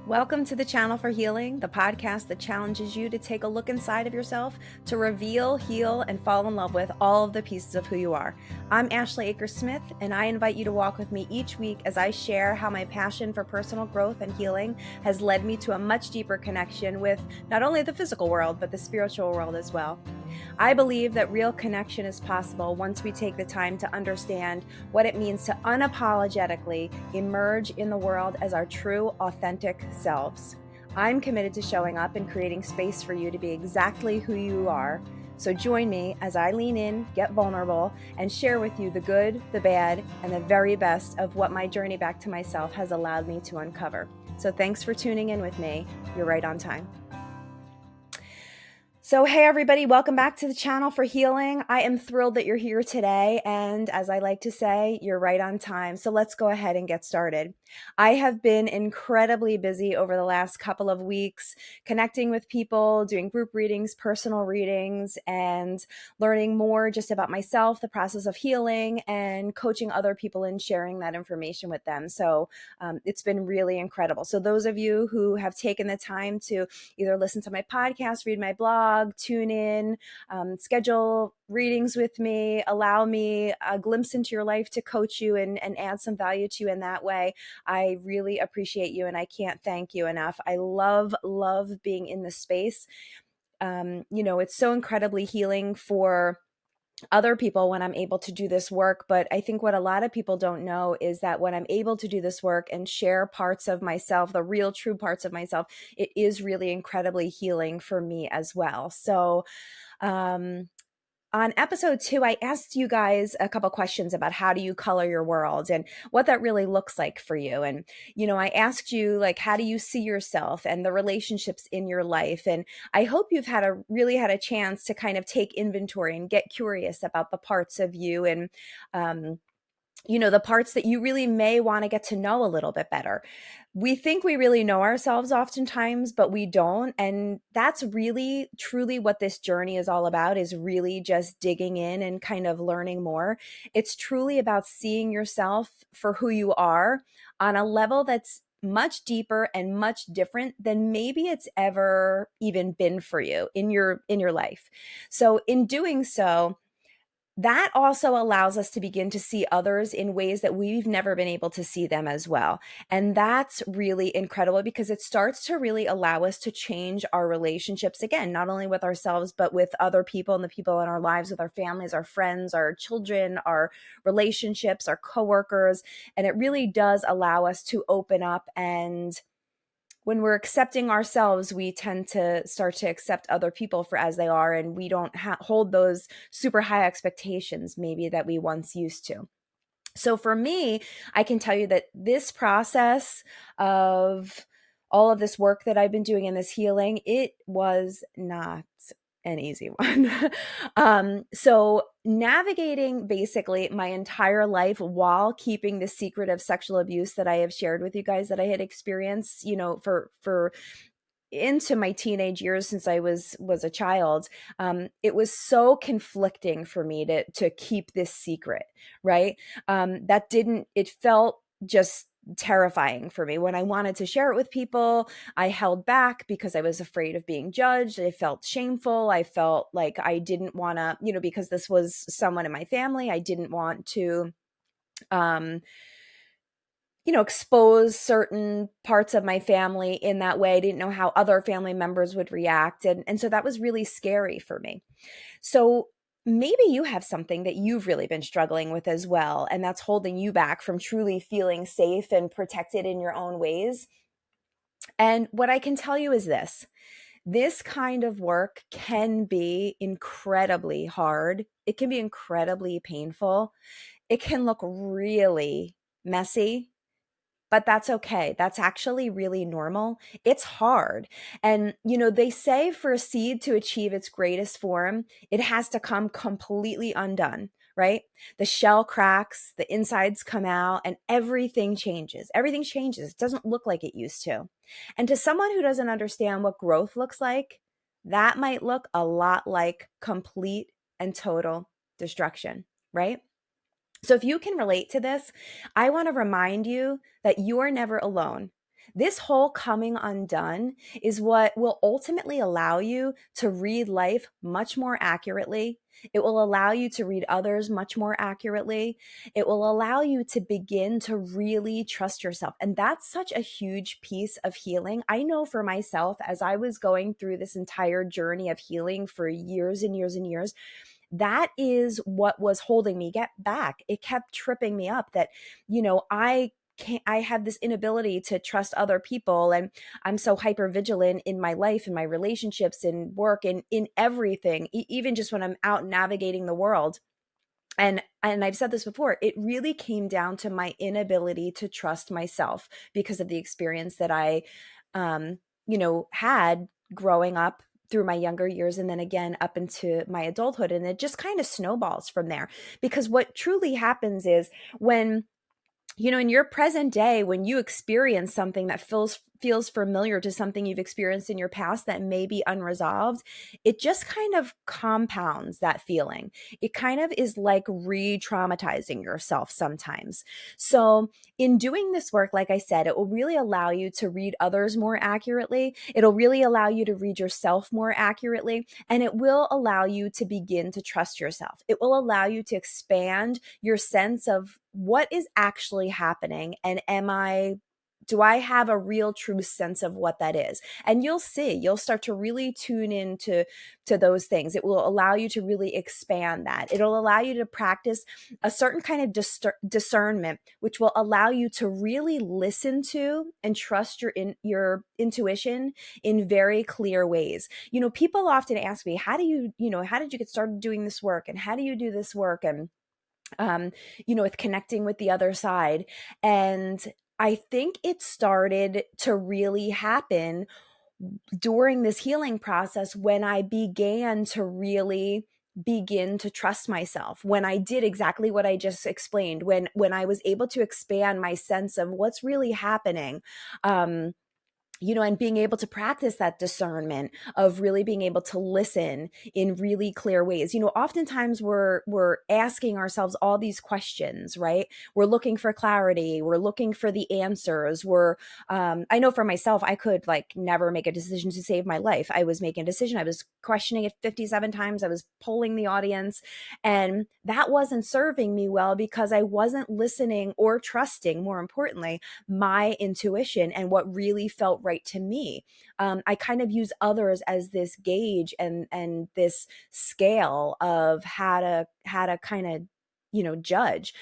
Welcome to the Channel for Healing, the podcast that challenges you to take a look inside of yourself to reveal, heal, and fall in love with all of the pieces of who you are. I'm Ashley Akers-Smith, and I invite you to walk with me each week as I share how my passion for personal growth and healing has led me to a much deeper connection with not only the physical world, but the spiritual world as well. I believe that real connection is possible once we take the time to understand what it means to unapologetically emerge in the world as our true, authentic selves. I'm committed to showing up and creating space for you to be exactly who you are. So join me as I lean in, get vulnerable, and share with you the good, the bad, and the very best of what my journey back to myself has allowed me to uncover. So thanks for tuning in with me. You're right on time. So, hey everybody, welcome back to the Channel for Healing. I am thrilled that you're here today, and as I like to say, you're right on time. So let's go ahead and get started. I have been incredibly busy over the last couple of weeks, connecting with people, doing group readings, personal readings, and learning more just about myself, the process of healing, and coaching other people and sharing that information with them. So it's been really incredible. So those of you who have taken the time to either listen to my podcast, read my blog, tune in, schedule readings with me, allow me a glimpse into your life to coach you and add some value to you in that way. I really appreciate you and I can't thank you enough. I love being in this space. It's so incredibly healing for other people when I'm able to do this work. But I think what a lot of people don't know is that when I'm able to do this work and share parts of myself, the real true parts of myself, it is really incredibly healing for me as well. So, on episode 2, I asked you guys a couple questions about how do you color your world and what that really looks like for you. And, I asked you, like, how do you see yourself and the relationships in your life? And I hope you've really had a chance to kind of take inventory and get curious about the parts of you and, the parts that you really may want to get to know a little bit better. We think we really know ourselves oftentimes, but we don't. And that's really, truly what this journey is all about, is really just digging in and kind of learning more. It's truly about seeing yourself for who you are on a level that's much deeper and much different than maybe it's ever even been for you in your life. So in doing so, that also allows us to begin to see others in ways that we've never been able to see them as well. And that's really incredible because it starts to really allow us to change our relationships again, not only with ourselves, but with other people and the people in our lives, with our families, our friends, our children, our relationships, our coworkers. And it really does allow us to open up, and when we're accepting ourselves, we tend to start to accept other people for as they are, and we don't hold those super high expectations maybe that we once used to. So for me, I can tell you that this process of all of this work that I've been doing in this healing, it was not an easy one. So navigating basically my entire life while keeping the secret of sexual abuse that I have shared with you guys that I had experienced, for into my teenage years since I was a child, it was so conflicting for me to keep this secret, right? It felt just terrifying for me. When I wanted to share it with people, I held back because I was afraid of being judged. I felt shameful. I felt like I didn't want to, because this was someone in my family, I didn't want to, expose certain parts of my family in that way. I didn't know how other family members would react. And so that was really scary for me. So maybe you have something that you've really been struggling with as well, and that's holding you back from truly feeling safe and protected in your own ways. And what I can tell you is this kind of work can be incredibly hard. It can be incredibly painful. It can look really messy. But that's okay. That's actually really normal. It's hard. And, they say for a seed to achieve its greatest form, it has to come completely undone, right? The shell cracks, the insides come out, and everything changes. Everything changes. It doesn't look like it used to. And to someone who doesn't understand what growth looks like, that might look a lot like complete and total destruction, right? So if you can relate to this, I want to remind you that you are never alone. This whole coming undone is what will ultimately allow you to read life much more accurately. It will allow you to read others much more accurately. It will allow you to begin to really trust yourself. And that's such a huge piece of healing. I know for myself, as I was going through this entire journey of healing for years and years and years, that is what was holding me get back. It kept tripping me up that, I have this inability to trust other people, and I'm so hyper vigilant in my life, in my relationships, in work, and in everything, even just when I'm out navigating the world. And I've said this before, it really came down to my inability to trust myself because of the experience that I had growing up through my younger years, and then again up into my adulthood, and it just kind of snowballs from there. Because what truly happens is when, in your present day, when you experience something that feels familiar to something you've experienced in your past that may be unresolved, it just kind of compounds that feeling. It kind of is like re-traumatizing yourself sometimes. So in doing this work, like I said, it will really allow you to read others more accurately. It'll really allow you to read yourself more accurately, and it will allow you to begin to trust yourself. It will allow you to expand your sense of what is actually happening, and do I have a real true sense of what that is? And you'll start to really tune into those things. It will allow you to really expand that. It'll allow you to practice a certain kind of discernment, which will allow you to really listen to and trust your intuition in very clear ways. People often ask me, how did you get started doing this work? And how do you do this work? And with connecting with the other side. And I think it started to really happen during this healing process when I began to really begin to trust myself, when I did exactly what I just explained, when I was able to expand my sense of what's really happening. And being able to practice that discernment of really being able to listen in really clear ways. Oftentimes we're asking ourselves all these questions, right? We're looking for clarity. We're looking for the answers. I know for myself, I could never make a decision to save my life. I was making a decision. I was questioning it 57 times. I was polling the audience, and that wasn't serving me well because I wasn't listening or trusting, more importantly, my intuition and what really felt right to me. I kind of use others as this gauge and this scale of how to kind of judge.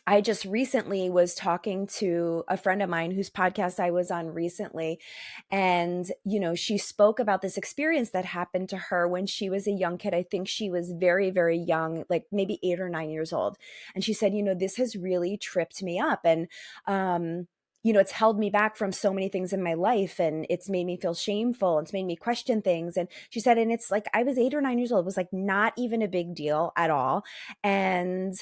I just recently was talking to a friend of mine whose podcast I was on recently. And, she spoke about this experience that happened to her when she was a young kid. I think she was very, very young, like maybe 8 or 9 years old. And she said, this has really tripped me up. And, it's held me back from so many things in my life, and it's made me feel shameful. It's made me question things. And she said, and it's like, I was 8 or 9 years old. It was not even a big deal at all. And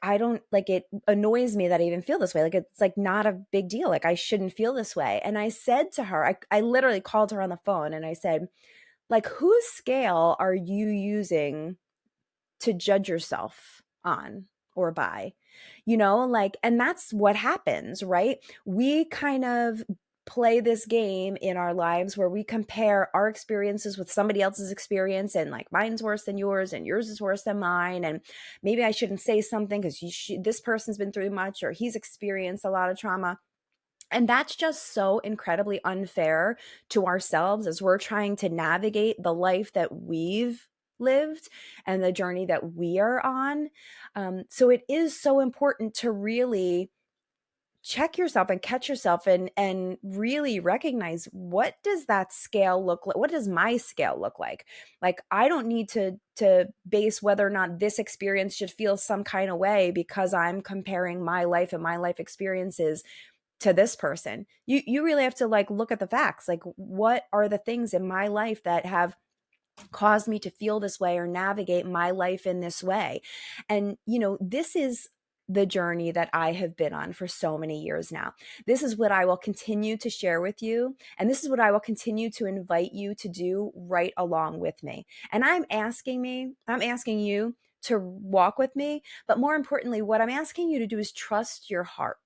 I don't it annoys me that I even feel this way. It's not a big deal. I shouldn't feel this way. And I said to her, I literally called her on the phone and I said, whose scale are you using to judge yourself on or by? And that's what happens, right? We kind of play this game in our lives where we compare our experiences with somebody else's experience, and mine's worse than yours and yours is worse than mine, and maybe I shouldn't say something because this person's been through much or he's experienced a lot of trauma. And that's just so incredibly unfair to ourselves as we're trying to navigate the life that we've lived and the journey that we are on. So it is so important to really check yourself and catch yourself and really recognize, what does that scale look like? What does my scale look like? I don't need to base whether or not this experience should feel some kind of way because I'm comparing my life and my life experiences to this person. You really have to look at the facts. What are the things in my life that have caused me to feel this way or navigate my life in this way? And this is the journey that I have been on for so many years now. This is what I will continue to share with you, and this is what I will continue to invite you to do right along with me. And I'm asking you to walk with me, but more importantly, what I'm asking you to do is trust your heart,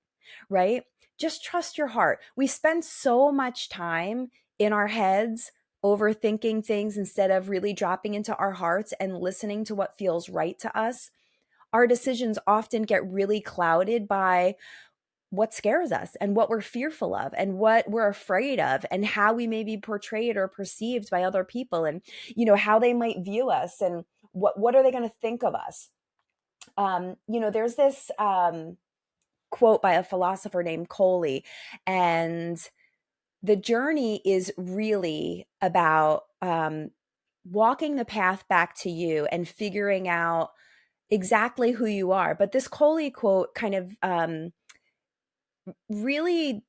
right? just trust your heart. We spend so much time in our heads overthinking things instead of really dropping into our hearts and listening to what feels right to us. Our decisions often get really clouded by what scares us and what we're fearful of and what we're afraid of and how we may be portrayed or perceived by other people, and how they might view us, and what are they going to think of us. There's this quote by a philosopher named Coley, and the journey is really about walking the path back to you and figuring out exactly who you are. But this Coley quote kind of really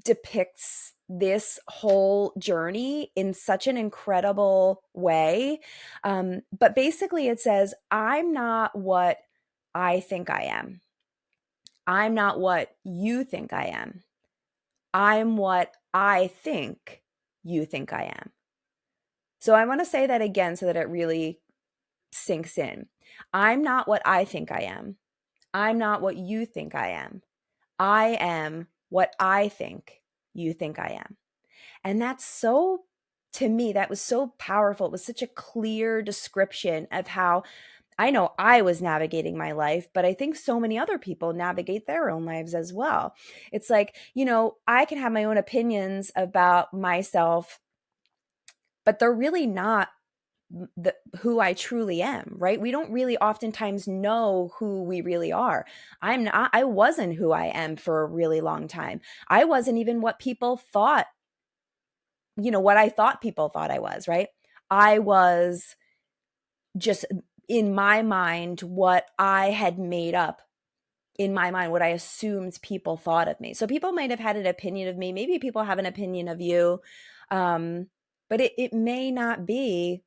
depicts this whole journey in such an incredible way. But basically, it says, I'm not what I think I am. I'm not what you think I am. I'm what I think you think I am. So I want to say that again so that it really sinks in. I'm not what I think I am. I'm not what you think I am. I am what I think you think I am. And that's so, to me, that was so powerful. It was such a clear description of how I know I was navigating my life, but I think so many other people navigate their own lives as well. It's like, I can have my own opinions about myself, but they're really not who I truly am, right? We don't really oftentimes know who we really are. I wasn't who I am for a really long time. I wasn't even what people thought, what I thought people thought I was, right? I was just, in my mind, what I had made up in my mind, what I assumed people thought of me. So people might have had an opinion of me. Maybe people have an opinion of you. But it may not be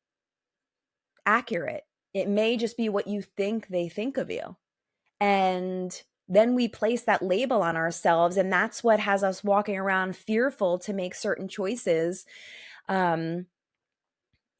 accurate. It may just be what you think they think of you. And then we place that label on ourselves, and that's what has us walking around fearful to make certain choices.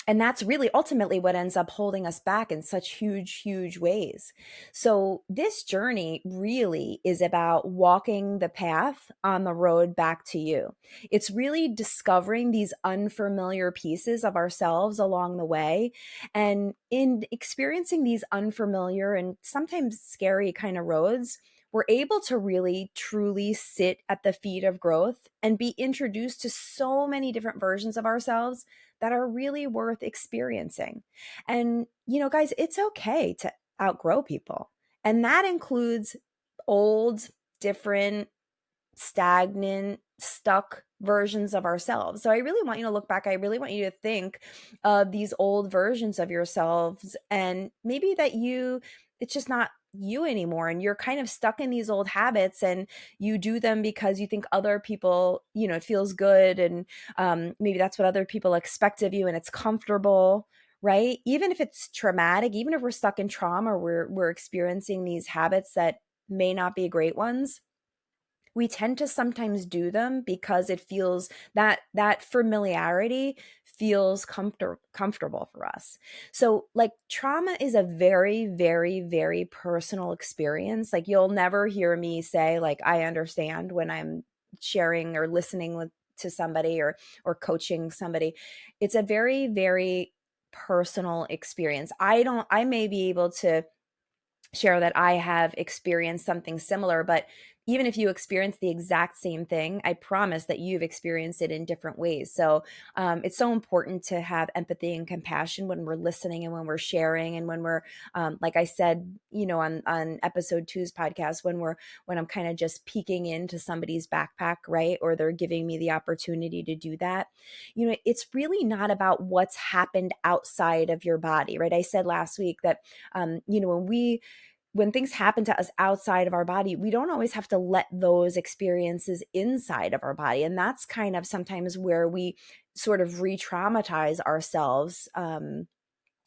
And that's really ultimately what ends up holding us back in such huge, huge ways. So, this journey really is about walking the path on the road back to you. It's really discovering these unfamiliar pieces of ourselves along the way. And in experiencing these unfamiliar and sometimes scary kind of roads, we're able to really truly sit at the feet of growth and be introduced to so many different versions of ourselves that are really worth experiencing. And, guys, it's okay to outgrow people. And that includes old, different, stagnant, stuck versions of ourselves. So I really want you to look back. I really want you to think of these old versions of yourselves, and maybe that it's just not you anymore, and you're kind of stuck in these old habits, and you do them because you think other people, it feels good, and maybe that's what other people expect of you, and it's comfortable, right? Even if it's traumatic, even if we're stuck in trauma, we're experiencing these habits that may not be great ones. We tend to sometimes do them because it feels that familiarity feels comfortable for us. So, like, trauma is a very, very, very personal experience. Like, you'll never hear me say, like, I understand, when I'm sharing or listening to somebody or coaching somebody. It's a very, very personal experience. I may be able to share that I have experienced something similar, but even if you experience the exact same thing, I promise that you've experienced it in different ways. So it's so important to have empathy and compassion when we're listening and when we're sharing, and when we're, like I said, on episode 2's podcast, when I'm kind of just peeking into somebody's backpack, right? Or they're giving me the opportunity to do that. It's really not about what's happened outside of your body, right? I said last week that, when things happen to us outside of our body, we don't always have to let those experiences inside of our body. And that's kind of sometimes where we sort of re-traumatize ourselves when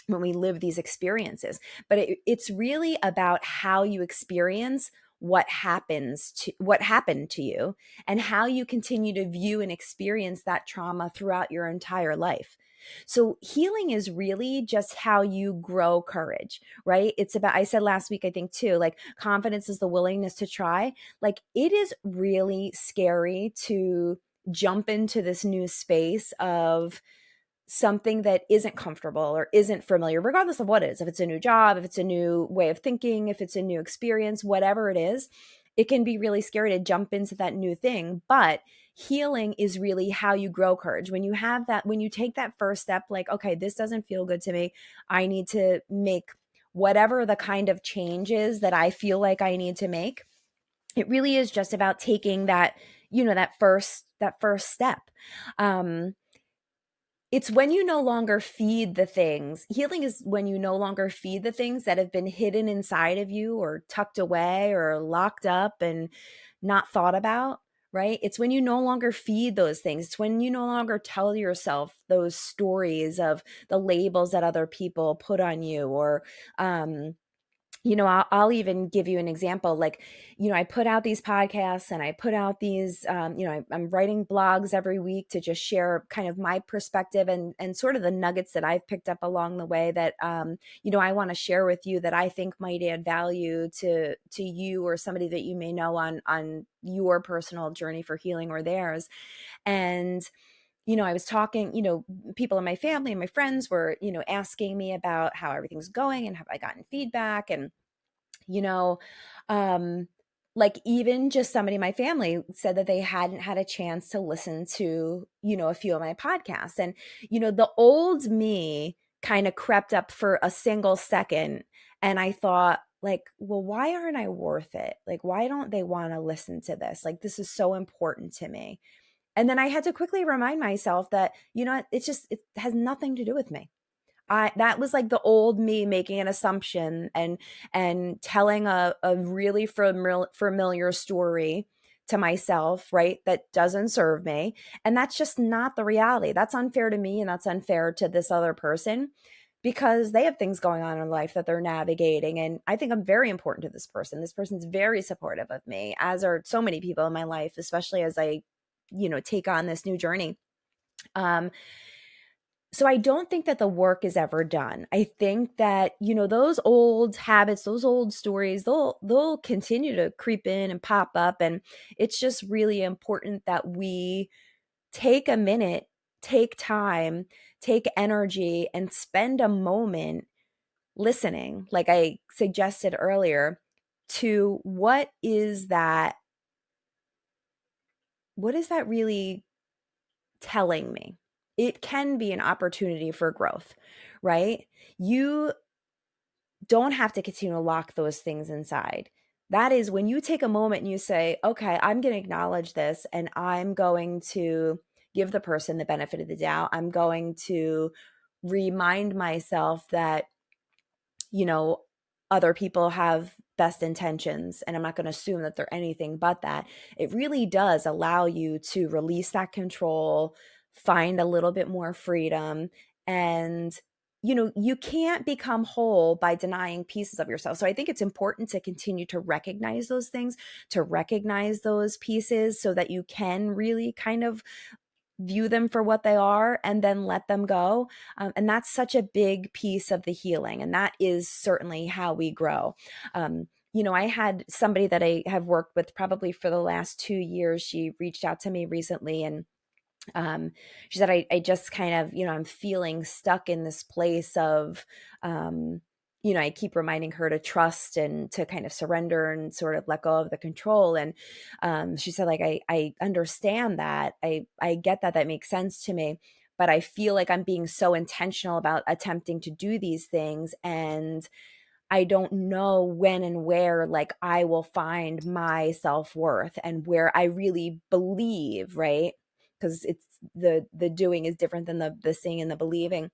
we live these experiences. But it's really about how you experience what happened to you and how you continue to view and experience that trauma throughout your entire life. So healing is really just how you grow courage, right? It's about, I said last week, I think too, like confidence is the willingness to try. Like it is really scary to jump into this new space of something that isn't comfortable or isn't familiar, regardless of what it is. If it's a new job, if it's a new way of thinking, if it's a new experience, whatever it is, it can be really scary to jump into that new thing. But healing is really how you grow courage. When you have that, when you take that first step, like, okay, this doesn't feel good to me. I need to make whatever the kind of changes that I feel like I need to make. It really is just about taking that, that first step. Um, it's when you no longer feed the things. Healing is when you no longer feed the things that have been hidden inside of you or tucked away or locked up and not thought about, right? It's when you no longer feed those things. It's when you no longer tell yourself those stories of the labels that other people put on you or, I'll even give you an example. Like, I put out these podcasts and I put out these, I'm writing blogs every week to just share kind of my perspective and sort of the nuggets that I've picked up along the way that, I want to share with you that I think might add value to you or somebody that you may know on your personal journey for healing or theirs. And I was talking, people in my family and my friends were, asking me about how everything's going and have I gotten feedback and, you know, um, like even just somebody in my family said that they hadn't had a chance to listen to, a few of my podcasts. And, the old me kind of crept up for a single second. And I thought, like, well, why aren't I worth it? Like, why don't they want to listen to this? Like, this is so important to me. And then I had to quickly remind myself that, it has nothing to do with me. That was like the old me making an assumption and telling a really familiar story to myself, right? That doesn't serve me. And that's just not the reality. That's unfair to me and that's unfair to this other person because they have things going on in life that they're navigating. And I think I'm very important to this person. This person's very supportive of me, as are so many people in my life, especially as I, take on this new journey. So I don't think that the work is ever done. I think that, those old habits, those old stories, they'll continue to creep in and pop up. And it's just really important that we take a minute, take time, take energy, and spend a moment listening, like I suggested earlier, to what is that really telling me? It can be an opportunity for growth, right? You don't have to continue to lock those things inside. That is when you take a moment and you say, okay, I'm going to acknowledge this and I'm going to give the person the benefit of the doubt. I'm going to remind myself that, you know, other people have best intentions and I'm not going to assume that they're anything but that. It really does allow you to release that control, find a little bit more freedom, and you can't become whole by denying pieces of yourself. So I think it's important to continue to recognize those things, to recognize those pieces so that you can really kind of view them for what they are and then let them go. And that's such a big piece of the healing. And that is certainly how we grow. I had somebody that I have worked with probably for the last 2 years. She reached out to me recently and she said, I just kind of, I'm feeling stuck in this place of, I keep reminding her to trust and to kind of surrender and sort of let go of the control. And she said, like, I understand that. I get that. That makes sense to me. But I feel like I'm being so intentional about attempting to do these things. And I don't know when and where, like, I will find my self-worth and where I really believe, right? Because it's the doing is different than the seeing and the believing,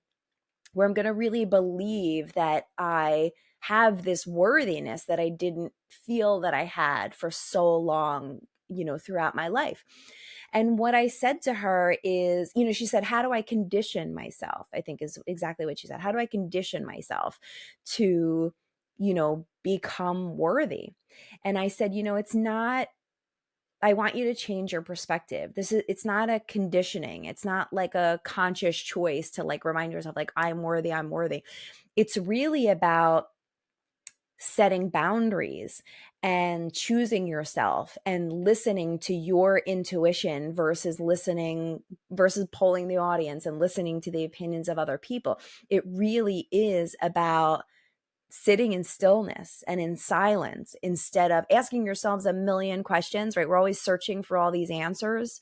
where I'm going to really believe that I have this worthiness that I didn't feel that I had for so long, throughout my life. And what I said to her is, she said, how do I condition myself? I think is exactly what she said. How do I condition myself to, become worthy. And I said, it's not, I want you to change your perspective. It's not a conditioning. It's not like a conscious choice to like remind yourself, like, I'm worthy, I'm worthy. It's really about setting boundaries and choosing yourself and listening to your intuition versus polling the audience and listening to the opinions of other people. It really is about sitting in stillness and in silence instead of asking yourselves a million questions, right? We're always searching for all these answers.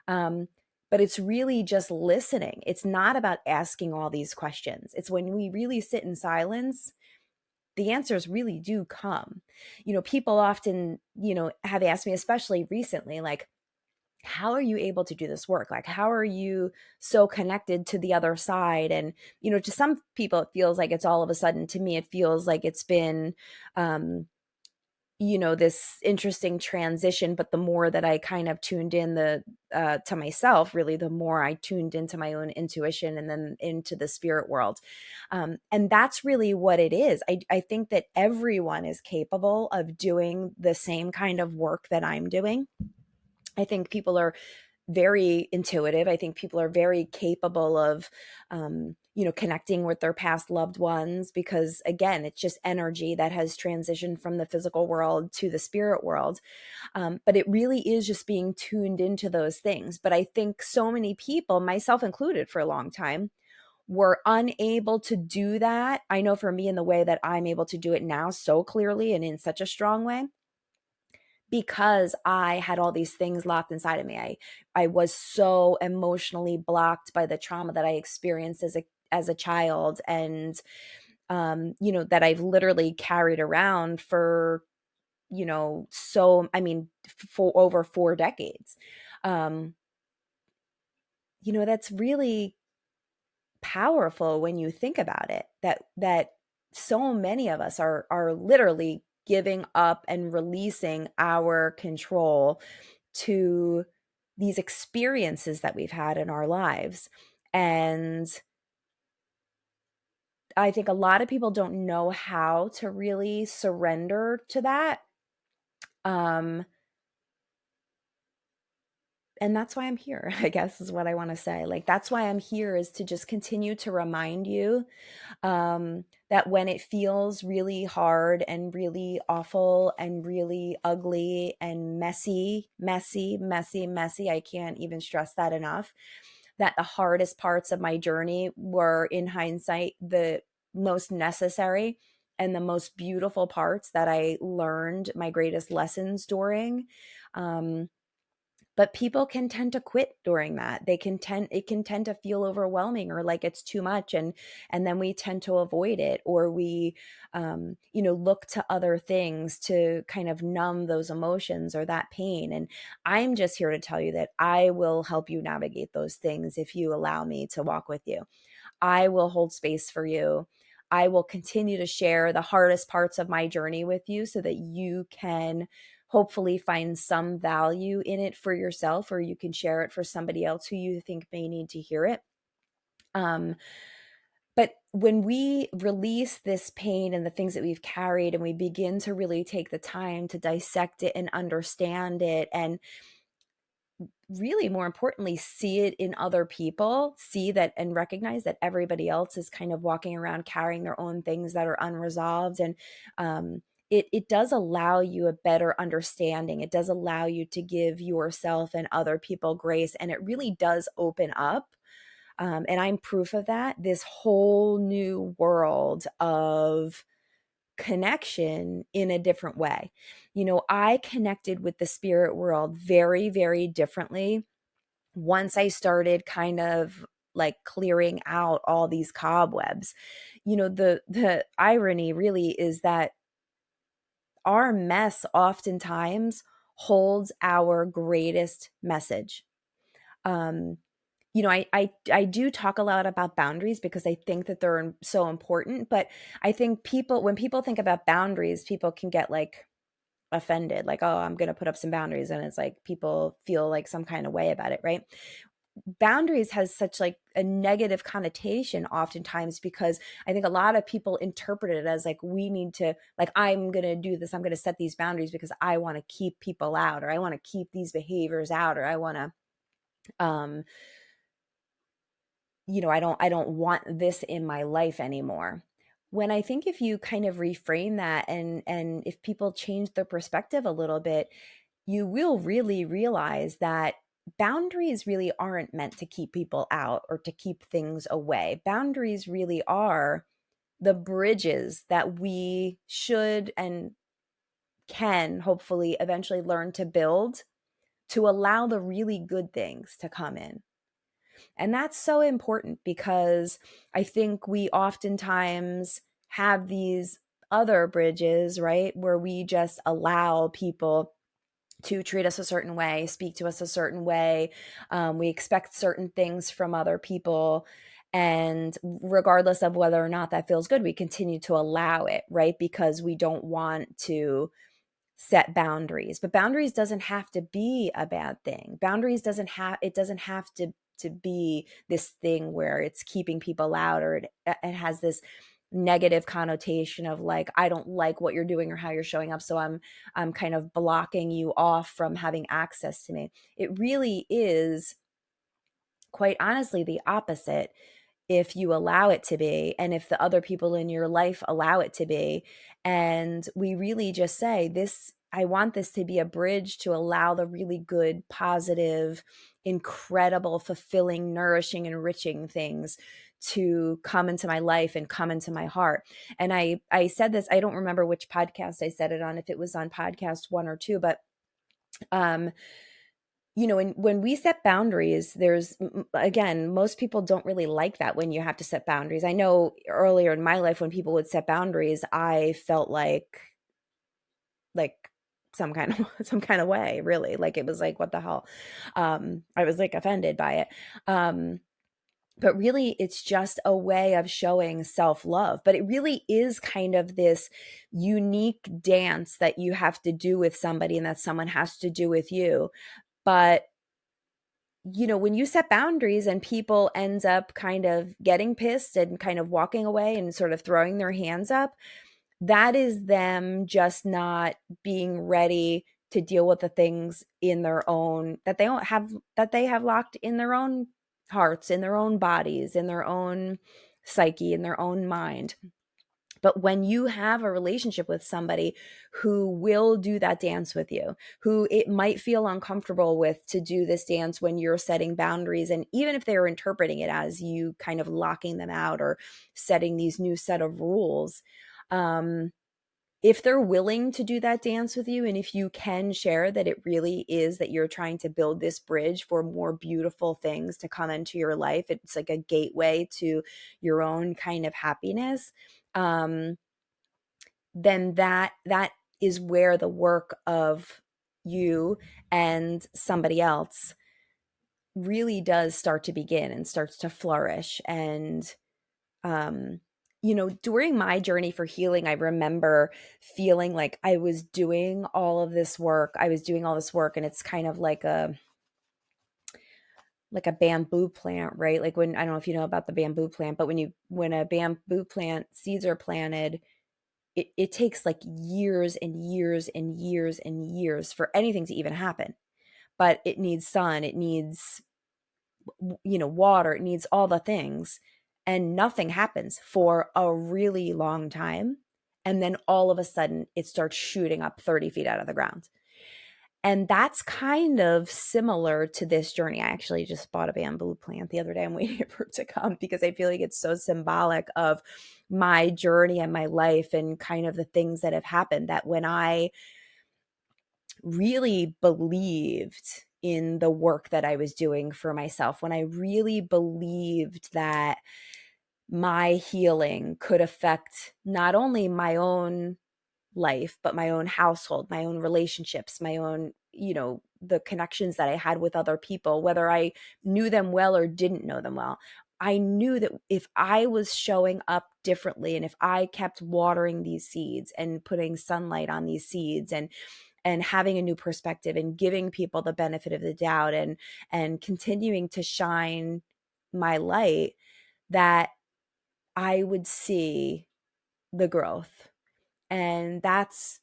But it's really just listening. It's not about asking all these questions. It's when we really sit in silence, the answers really do come. People often, have asked me, especially recently, like, how are you able to do this work? Like, how are you so connected to the other side? And, to some people, it feels like it's all of a sudden. To me, it feels like it's been, this interesting transition. But the more that I kind of tuned in to myself, really, the more I tuned into my own intuition and then into the spirit world. And that's really what it is. I think that everyone is capable of doing the same kind of work that I'm doing. I think people are very intuitive. I think people are very capable of, connecting with their past loved ones, because again, it's just energy that has transitioned from the physical world to the spirit world. But it really is just being tuned into those things. But I think so many people, myself included for a long time, were unable to do that. I know for me, in the way that I'm able to do it now so clearly and in such a strong way, because I had all these things locked inside of me. I was so emotionally blocked by the trauma that I experienced as a child, and that I've literally carried around for, for over 4 decades. Um that's really powerful when you think about it, that so many of us are literally giving up and releasing our control to these experiences that we've had in our lives. And I think a lot of people don't know how to really surrender to that. Um, and that's why I'm here, I guess, is what I want to say. Like, that's why I'm here, is to just continue to remind you, that when it feels really hard and really awful and really ugly and messy, messy, messy, messy, I can't even stress that enough, that the hardest parts of my journey were, in hindsight, the most necessary and the most beautiful parts that I learned my greatest lessons during. Um, but people can tend to quit during that. It can tend to feel overwhelming, or like it's too much, and then we tend to avoid it, or we look to other things to kind of numb those emotions or that pain. And I'm just here to tell you that I will help you navigate those things if you allow me to walk with you. I will hold space for you. I will continue to share the hardest parts of my journey with you so that you can hopefully find some value in it for yourself, or you can share it for somebody else who you think may need to hear it. Um, but when we release this pain and the things that we've carried, and we begin to really take the time to dissect it and understand it, and really, more importantly, see it in other people, see that and recognize that everybody else is kind of walking around carrying their own things that are unresolved. And it does allow you a better understanding. It does allow you to give yourself and other people grace. And it really does open up. And I'm proof of that, this whole new world of connection in a different way. I connected with the spirit world very, very differently once I started kind of like clearing out all these cobwebs. The irony really is that our mess oftentimes holds our greatest message. Um, I do talk a lot about boundaries because I think that they're so important. But I think when people think about boundaries, people can get like offended, like, oh, I'm going to put up some boundaries. And it's like people feel like some kind of way about it, right? boundaries has such like a negative connotation oftentimes, because I think a lot of people interpret it as like, we need to, like, I'm going to do this, I'm going to set these boundaries because I want to keep people out, or I want to keep these behaviors out, or I want to I don't want this in my life anymore. When I think if you kind of reframe that, and if people change their perspective a little bit, you will really realize that boundaries really aren't meant to keep people out or to keep things away. Boundaries really are the bridges that we should and can hopefully eventually learn to build to allow the really good things to come in. And that's so important, because I think we oftentimes have these other bridges, right, where we just allow people to treat us a certain way, speak to us a certain way. We expect certain things from other people. And regardless of whether or not that feels good, we continue to allow it, right? Because we don't want to set boundaries. But boundaries doesn't have to be a bad thing. Boundaries doesn't have to be this thing where it's keeping people out, or it has this negative connotation of like, I don't like what you're doing or how you're showing up, so I'm kind of blocking you off from having access to me. It really is, quite honestly, the opposite, if you allow it to be, and if the other people in your life allow it to be. And we really just say, this, I want this to be a bridge to allow the really good, positive, incredible, fulfilling, nourishing, enriching things to come into my life and come into my heart. And I said this, I don't remember which podcast I said it on, if it was on podcast 1 or 2, but um when we set boundaries, there's, again, most people don't really like that when you have to set boundaries. I know earlier in my life when people would set boundaries, I felt like some kind of some kind of way, really. Like, it was like, what the hell? I was like offended by it. But really, it's just a way of showing self-love. But it really is kind of this unique dance that you have to do with somebody, and that someone has to do with you. But when you set boundaries and people ends up kind of getting pissed and kind of walking away and sort of throwing their hands up, that is them just not being ready to deal with the things in their own, that they don't have, that they have locked in their own hearts, in their own bodies, in their own psyche, in their own mind. But when you have a relationship with somebody who will do that dance with you, who it might feel uncomfortable with to do this dance when you're setting boundaries, and even if they're interpreting it as you kind of locking them out or setting these new set of rules, if they're willing to do that dance with you, and if you can share that it really is that you're trying to build this bridge for more beautiful things to come into your life, it's like a gateway to your own kind of happiness, um, then that is where the work of you and somebody else really does start to begin and starts to flourish. And during my journey for healing, I remember feeling like I was doing all of this work. I was doing all this work, and it's kind of like a bamboo plant, right? Like, when, I don't know if you know about the bamboo plant, but when a bamboo plant seeds are planted, it takes like years and years and years and years for anything to even happen. But it needs sun, it needs water, it needs all the things, and nothing happens for a really long time. And then all of a sudden it starts shooting up 30 feet out of the ground. And that's kind of similar to this journey. I actually just bought a bamboo plant the other day. I'm waiting for it to come because I feel like it's so symbolic of my journey and my life and kind of the things that have happened, that when I really believed in the work that I was doing for myself, when I really believed that my healing could affect not only my own life, but my own household, my own relationships, my own, the connections that I had with other people, whether I knew them well or didn't know them well. I knew that if I was showing up differently, and if I kept watering these seeds and putting sunlight on these seeds, and having a new perspective and giving people the benefit of the doubt and continuing to shine my light, that I would see the growth. And that's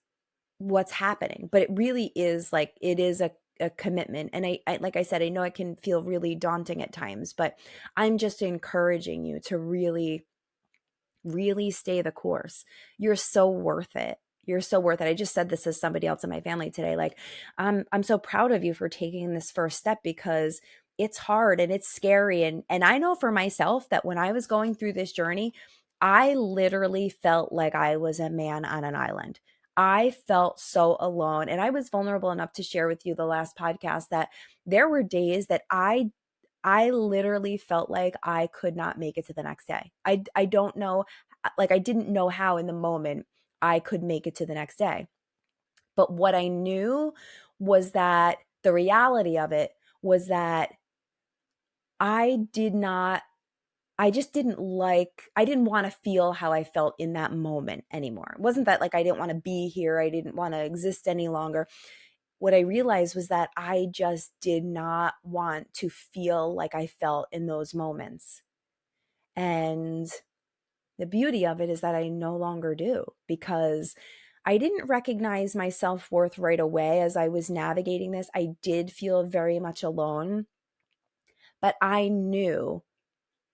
what's happening. But it really is like, it is a commitment. And I, like I said, I know it can feel really daunting at times, but I'm just encouraging you to really, really stay the course. You're so worth it. You're so worth it. I just said this as somebody else in my family today. Like, I'm so proud of you for taking this first step, because it's hard and it's scary. And I know for myself that when I was going through this journey, I literally felt like I was a man on an island. I felt so alone. And I was vulnerable enough to share with you the last podcast that there were days that I literally felt like I could not make it to the next day. I don't know, like I didn't know how in the moment I could make it to the next day. But what I knew was that the reality of it was that I did not I just didn't like, I didn't want to feel how I felt in that moment anymore. It wasn't that like I didn't want to be here, I didn't want to exist any longer. What I realized was that I just did not want to feel like I felt in those moments. And the beauty of it is that I no longer do, because I didn't recognize my self-worth right away as I was navigating this. I did feel very much alone, but I knew,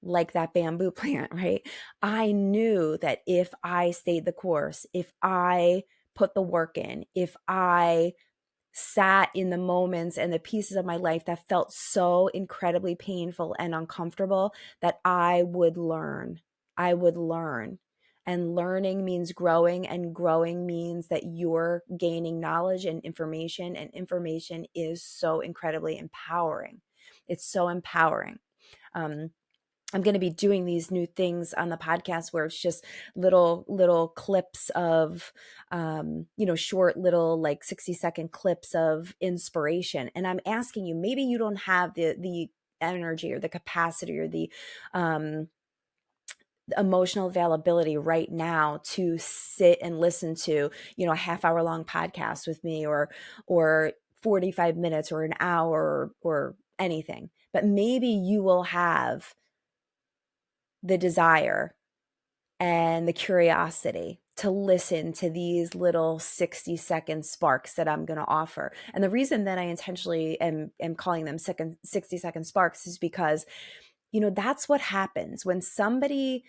like that bamboo plant, right? I knew that if I stayed the course, if I put the work in, if I sat in the moments and the pieces of my life that felt so incredibly painful and uncomfortable, that I would learn. I would learn. And learning means growing, and growing means that you're gaining knowledge and information is so incredibly empowering. It's so empowering. Um, I'm going to be doing these new things on the podcast where it's just little clips of, short little like 60-second clips of inspiration. And I'm asking you, maybe you don't have the energy or the capacity or um, the emotional availability right now to sit and listen to, a half-hour long podcast with me, or 45 minutes or an hour or anything. But maybe you will have the desire and the curiosity to listen to these little 60-second sparks that I'm going to offer. And the reason that I intentionally am calling them 60-second sparks is because, that's what happens when somebody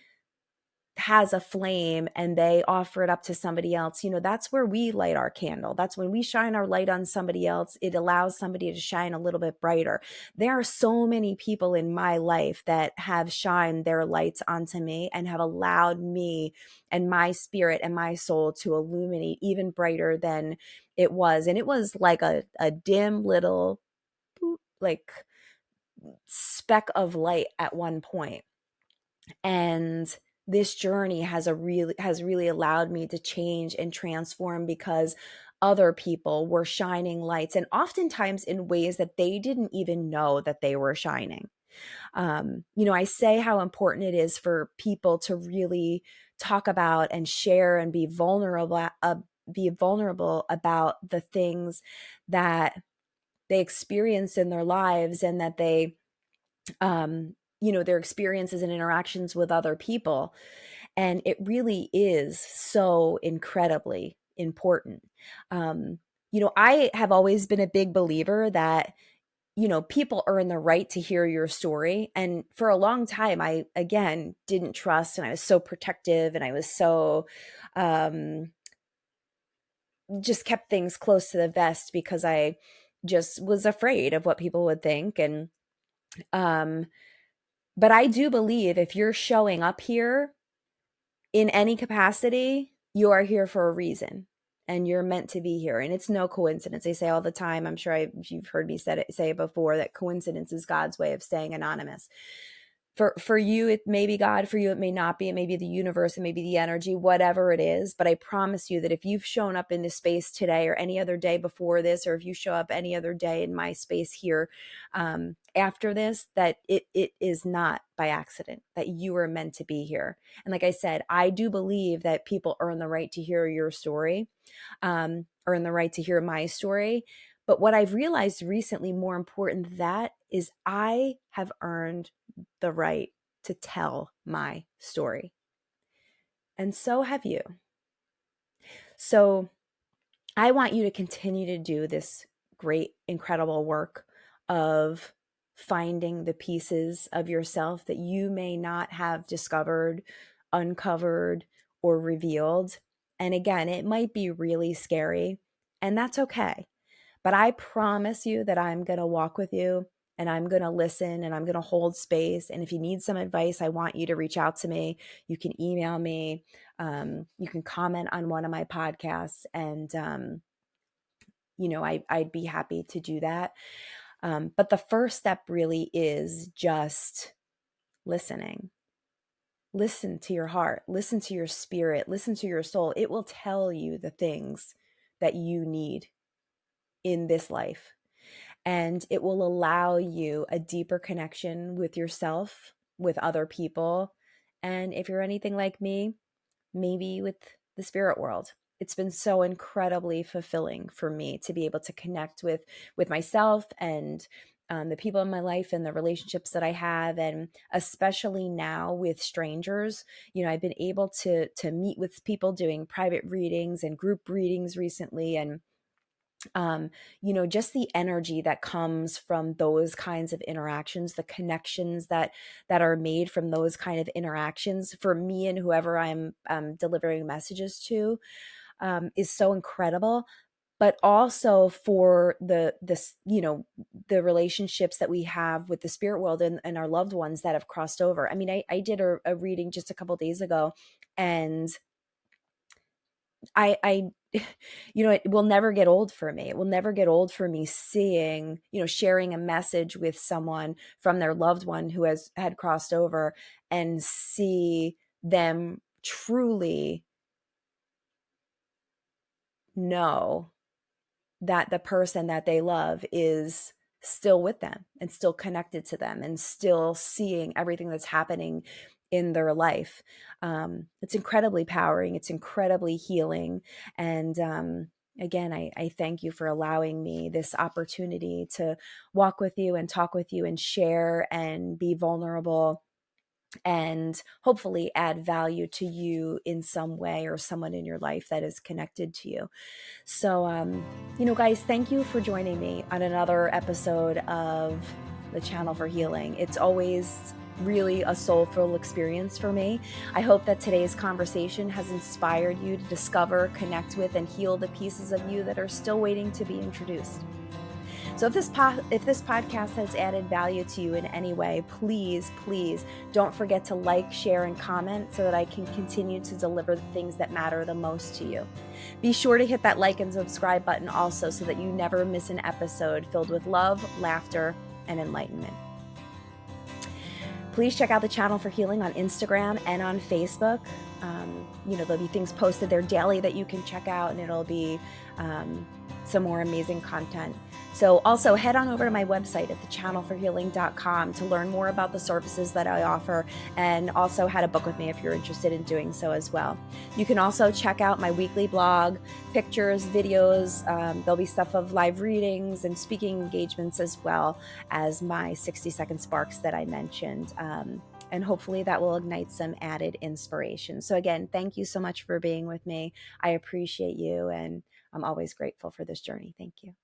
has a flame and they offer it up to somebody else. That's where we light our candle. That's when we shine our light on somebody else. It allows somebody to shine a little bit brighter. There are so many people in my life that have shined their lights onto me and have allowed me and my spirit and my soul to illuminate even brighter than it was. And it was like a dim little like speck of light at one point. And this journey has really allowed me to change and transform, because other people were shining lights, and oftentimes in ways that they didn't even know that they were shining. I say how important it is for people to really talk about and share and be vulnerable about the things that they experience in their lives, and that they their experiences and interactions with other people. And it really is so incredibly important. I have always been a big believer that, people earn the right to hear your story. And for a long time, I, again, didn't trust, and I was so protective, and I was so, just kept things close to the vest, because I just was afraid of what people would think. And, but I do believe if you're showing up here in any capacity, you are here for a reason, and you're meant to be here. And it's no coincidence. They say all the time, I'm sure you've heard me say it before, that coincidence is God's way of staying anonymous. For you, it may be God. For you, it may not be. It may be the universe. It may be the energy, whatever it is. But I promise you that if you've shown up in this space today or any other day before this, or if you show up any other day in my space here after this, that it is not by accident, that you are meant to be here. And like I said, I do believe that people earn the right to hear your story, earn the right to hear my story. But what I've realized recently, more important than that, is I have earned the right to tell my story. And so have you. So I want you to continue to do this great, incredible work of finding the pieces of yourself that you may not have discovered, uncovered, or revealed. And again, it might be really scary, and that's okay. But I promise you that I'm going to walk with you, and I'm going to listen, and I'm going to hold space. And if you need some advice, I want you to reach out to me. You can email me. You can comment on one of my podcasts, and I'd be happy to do that. But the first step really is just listening. Listen to your heart, listen to your spirit, listen to your soul. It will tell you the things that you need in this life. And it will allow you a deeper connection with yourself, with other people. And if you're anything like me, maybe with the spirit world. It's been so incredibly fulfilling for me to be able to connect with myself and the people in my life and the relationships that I have, and especially now with strangers. I've been able to meet with people doing private readings and group readings recently, and just the energy that comes from those kinds of interactions, the connections that are made from those kind of interactions for me and whoever I'm delivering messages to, is so incredible. But also for the relationships that we have with the spirit world and our loved ones that have crossed over. I mean, I did a reading just a couple days ago, and I it will never get old for me. It will never get old for me seeing, sharing a message with someone from their loved one who had crossed over, and see them truly know that the person that they love is still with them and still connected to them and still seeing everything that's happening in their life. It's incredibly empowering. It's incredibly healing. And again, I thank you for allowing me this opportunity to walk with you and talk with you and share and be vulnerable, and hopefully add value to you in some way, or someone in your life that is connected to you. So, guys, thank you for joining me on another episode of the Channel for Healing. It's always really a soulful experience for me. I hope that today's conversation has inspired you to discover, connect with, and heal the pieces of you that are still waiting to be introduced. So if this podcast has added value to you in any way, please don't forget to like, share, and comment so that I can continue to deliver the things that matter the most to you. Be sure to hit that like and subscribe button also, so that you never miss an episode filled with love, laughter, and enlightenment. Please check out the Channel for Healing on Instagram and on Facebook. There'll be things posted there daily that you can check out, and it'll be some more amazing content. So also head on over to my website at thechannelforhealing.com to learn more about the services that I offer, and also how to book with me if you're interested in doing so as well. You can also check out my weekly blog, pictures, videos. There'll be stuff of live readings and speaking engagements, as well as my 60-second sparks that I mentioned. And hopefully that will ignite some added inspiration. So again, thank you so much for being with me. I appreciate you, and I'm always grateful for this journey. Thank you.